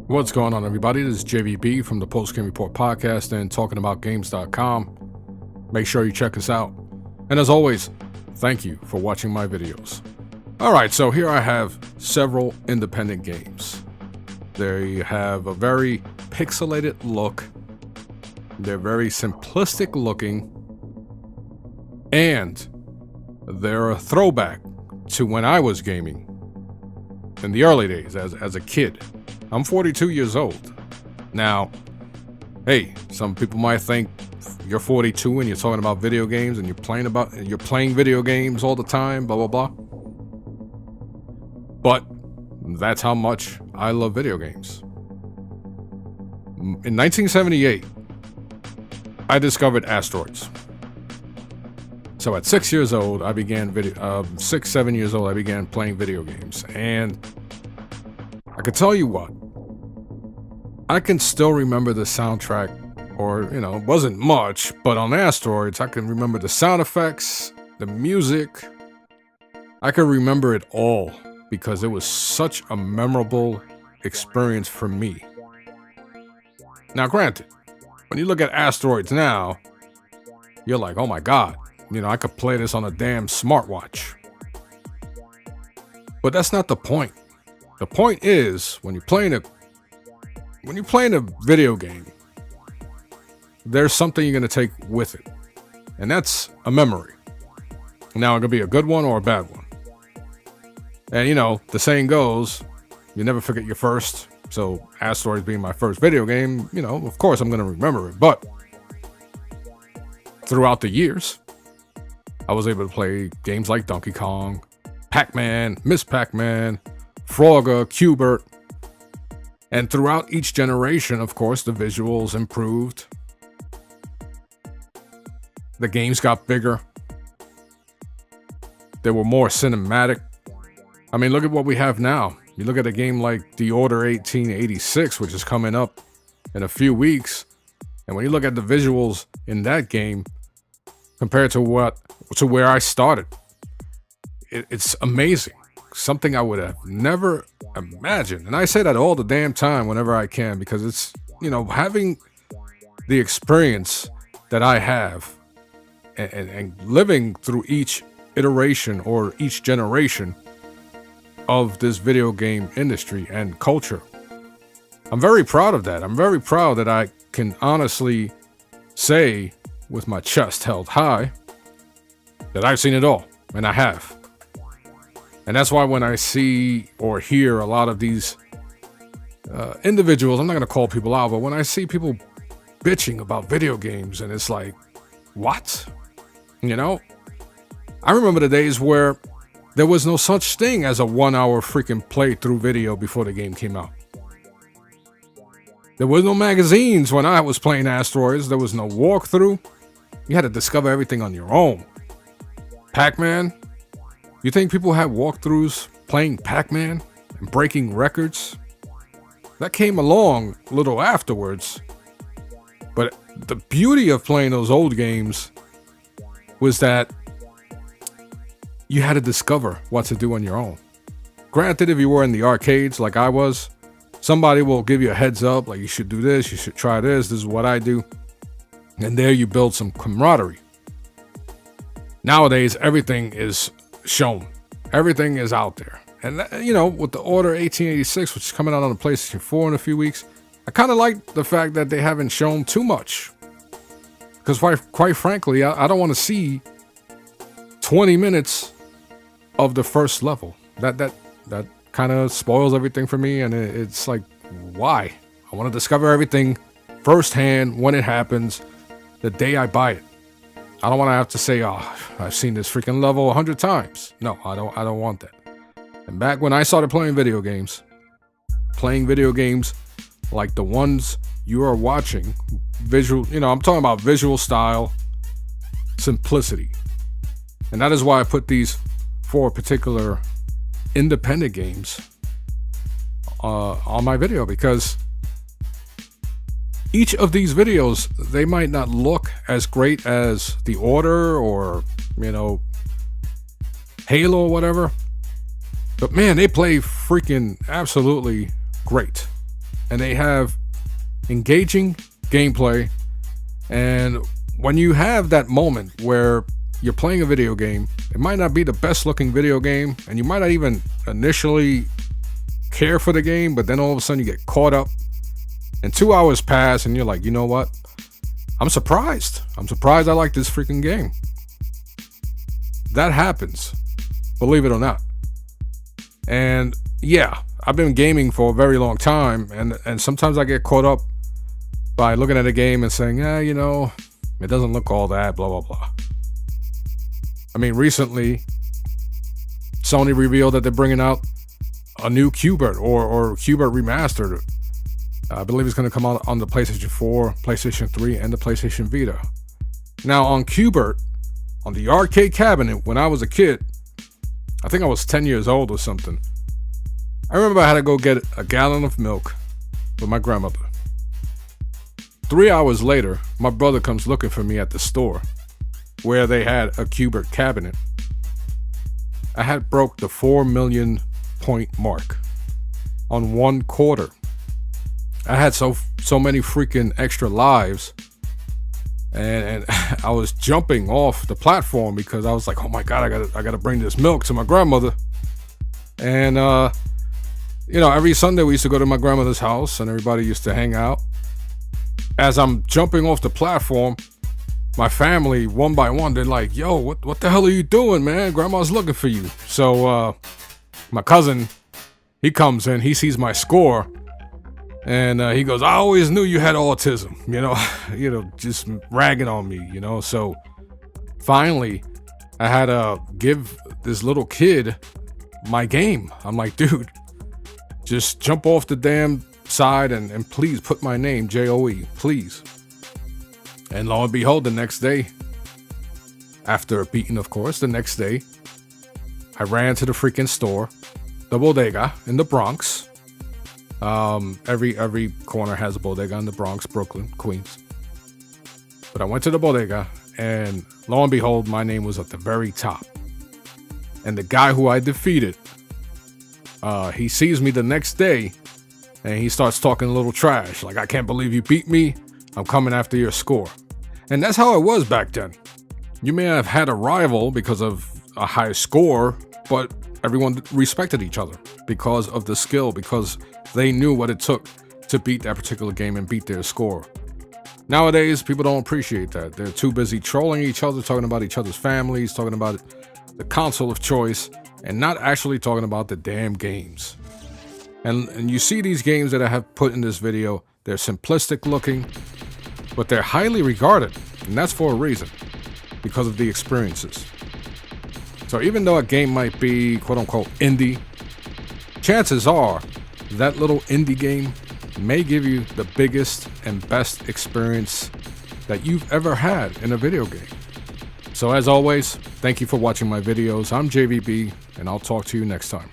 What's going on, everybody? This is JVB from the Post Game Report podcast and talkingaboutgames.com. Make sure you check us out. And as always, thank you for watching my videos. Alright, so here I have several independent games. They have a very pixelated look. They're very simplistic looking. And they're a throwback to when I was gaming in the early days as a kid. I'm 42 years old. Now, hey, some people might think you're 42 and you're talking about video games and you're playing video games all the time, blah, blah, blah. But that's how much I love video games. In 1978, I discovered asteroids. So at 6 years old, I began 7 years old, I began playing video games. And I can tell you what, I can still remember the soundtrack, or, it wasn't much, but on Asteroids, I can remember the sound effects, the music. I can remember it all because it was such a memorable experience for me. Now, granted, when you look at Asteroids now, you're like, oh my God, I could play this on a damn smartwatch. But that's not the point. The point is, when you're playing a video game, there's something you're going to take with it. And that's a memory. Now, it could be a good one or a bad one. And, the saying goes, you never forget your first. So, Asteroids being my first video game, of course I'm going to remember it. But throughout the years, I was able to play games like Donkey Kong, Pac-Man, Miss Pac-Man, Frogger, Q*bert. And throughout each generation, of course, the visuals improved. The games got bigger. They were more cinematic. I mean, look at what we have now. You look at a game like The Order 1886, which is coming up in a few weeks. And when you look at the visuals in that game, compared to where I started, it's amazing. Something I would have never imagined. And I say that all the damn time whenever I can, because it's, having the experience that I have and living through each iteration or each generation of this video game industry and culture. I'm very proud of that. I'm very proud that I can honestly say with my chest held high that I've seen it all, and I have. And that's why when I see or hear a lot of these individuals, I'm not going to call people out, but when I see people bitching about video games, and it's like, what? I remember the days where there was no such thing as a 1 hour freaking playthrough video before the game came out. There was no magazines when I was playing Asteroids. There was no walkthrough. You had to discover everything on your own. Pac-Man. You think people had walkthroughs playing Pac-Man and breaking records? That came along a little afterwards. But the beauty of playing those old games was that you had to discover what to do on your own. Granted, if you were in the arcades like I was, somebody will give you a heads up, like you should do this, you should try this is what I do. And there you build some camaraderie. Nowadays, everything is shown. Everything is out there. And, with the Order 1886, which is coming out on the PlayStation 4 in a few weeks, I kind of like the fact that they haven't shown too much. Because quite frankly, I don't want to see 20 minutes of the first level. That kind of spoils everything for me, and it's like, why? I want to discover everything firsthand when it happens, the day I buy it. I don't want to have to say, oh, I've seen this freaking level 100 times. No, I don't want that. And back when I started playing video games like the ones you are watching, visual, I'm talking about visual style, simplicity. And that is why I put these 4 particular independent games on my video, because each of these videos, they might not look as great as The Order or, Halo or whatever. But man, they play freaking absolutely great. and they have engaging gameplay. And when you have that moment where you're playing a video game, it might not be the best looking video game, and you might not even initially care for the game, but then all of a sudden you get caught up, and 2 hours pass, and you're like, you know what? I'm surprised I like this freaking game. That happens, believe it or not. And yeah, I've been gaming for a very long time, and sometimes I get caught up by looking at a game and saying, you know, it doesn't look all that, blah, blah, blah. I mean, recently, Sony revealed that they're bringing out a new Qbert or Qbert Remastered. I believe it's going to come out on the PlayStation 4, PlayStation 3, and the PlayStation Vita. Now, on Qbert, on the arcade cabinet, when I was a kid, I think I was 10 years old or something, I remember I had to go get a gallon of milk with my grandmother. 3 hours later, my brother comes looking for me at the store where they had a Qbert cabinet. I had broke the 4 million point mark on 1 quarter. I had so many freaking extra lives, and I was jumping off the platform because I was like, oh my god, I gotta bring this milk to my grandmother. And you know, every Sunday we used to go to my grandmother's house, and everybody used to hang out. As I'm jumping off the platform, my family, one by one, they're like, yo, what the hell are you doing, man? Grandma's looking for you. So my cousin, he comes in, he sees my score, and he goes, I always knew you had autism, you know, just ragging on me, you know. So finally, I had to give this little kid my game. I'm like, dude, just jump off the damn side and please put my name, Joe, please. And lo and behold, the next day, after beating, of course, the next day, I ran to the freaking store, the bodega in the Bronx. Every corner has a bodega in the Bronx, Brooklyn, Queens. But I went to the bodega, and lo and behold, my name was at the very top. And the guy who I defeated, he sees me the next day, and he starts talking a little trash. Like, I can't believe you beat me. I'm coming after your score. And that's how it was back then. You may have had a rival because of a high score, but everyone respected each other because of the skill, because they knew what it took to beat that particular game and beat their score. Nowadays, people don't appreciate that. They're too busy trolling each other, talking about each other's families, talking about the console of choice, and not actually talking about the damn games. And you see these games that I have put in this video, they're simplistic looking, but they're highly regarded, and that's for a reason, because of the experiences. So even though a game might be quote-unquote indie, chances are that little indie game may give you the biggest and best experience that you've ever had in a video game. So as always, thank you for watching my videos. I'm JVB, and I'll talk to you next time.